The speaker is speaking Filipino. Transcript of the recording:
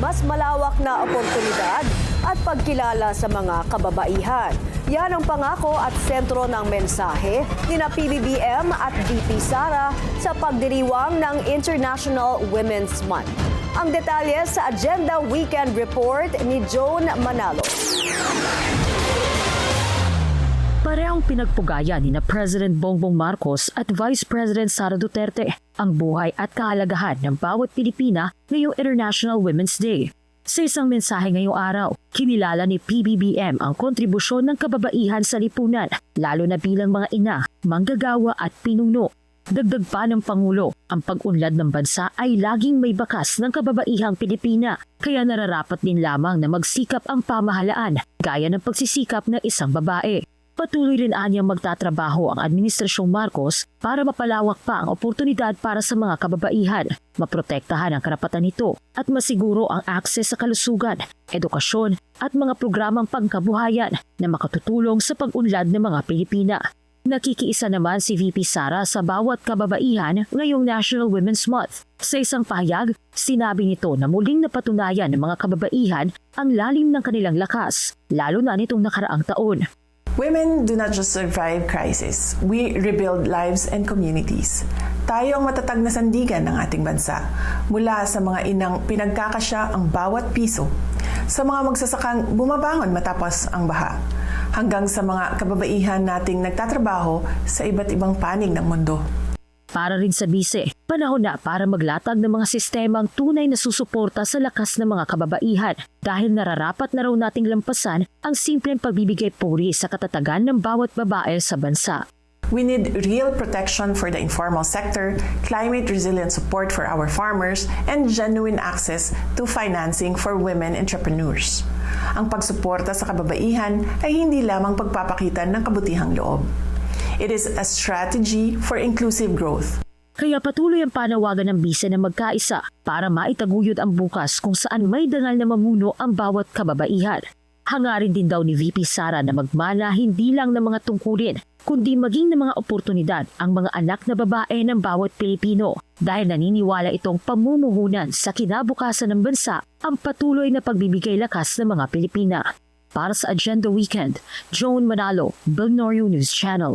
mas malawak na oportunidad at pagkilala sa mga kababaihan. Yan ang pangako at sentro ng mensahe ni na PBBM at VP Sara sa pagdiriwang ng International Women's Month. Ang detalye sa Agenda Weekend Report ni Joan Manalo. Parehong pinagpugaya ni na President Bongbong Marcos at Vice President Sara Duterte ang buhay at kahalagahan ng bawat Pilipina ngayong International Women's Day. Sa isang mensahe ngayong araw, kinilala ni PBBM ang kontribusyon ng kababaihan sa lipunan, lalo na bilang mga ina, manggagawa at pinuno. Dagdag pa ng Pangulo, ang pag-unlad ng bansa ay laging may bakas ng kababaihang Pilipina, kaya nararapat din lamang na magsikap ang pamahalaan, gaya ng pagsisikap ng isang babae. Patuloy rin anyang magtatrabaho ang Administrasyong Marcos para mapalawak pa ang oportunidad para sa mga kababaihan, maprotektahan ang karapatan nito at masiguro ang akses sa kalusugan, edukasyon at mga programang pangkabuhayan na makatutulong sa pag-unlad ng mga Pilipina. Nakikiisa naman si VP Sara sa bawat kababaihan ngayong National Women's Month. Sa isang pahayag, sinabi nito na muling napatunayan ng mga kababaihan ang lalim ng kanilang lakas, lalo na nitong nakaraang taon. Women do not just survive crisis. We rebuild lives and communities. Tayo ang matatag na sandigan ng ating bansa. Mula sa mga inang pinagkakasya ang bawat piso, sa mga magsasakang bumabangon matapos ang baha, hanggang sa mga kababaihan nating nagtatrabaho sa iba't ibang panig ng mundo. Para rin sa bise, panahon na para maglatag ng mga sistemang tunay na susuporta sa lakas ng mga kababaihan dahil nararapat na raw nating lampasan ang simpleng pagbibigay puri sa katatagan ng bawat babae sa bansa. We need real protection for the informal sector, climate resilient support for our farmers, and genuine access to financing for women entrepreneurs. Ang pagsuporta sa kababaihan ay hindi lamang pagpapakita ng kabutihang loob. It is a strategy for inclusive growth. Kaya patuloy ang panawagan ng bise na magkaisa para maitaguyod ang bukas kung saan may dangal na mamuno ang bawat kababaihan. Hangarin din daw ni VP Sara na magmana hindi lang ng mga tungkulin, kundi maging ng mga oportunidad ang mga anak na babae ng bawat Pilipino dahil naniniwala itong pamumuhunan sa kinabukasan ng bansa ang patuloy na pagbibigay lakas ng mga Pilipina. Para sa Agenda Weekend, Joan Manalo, Bugnorio News Channel.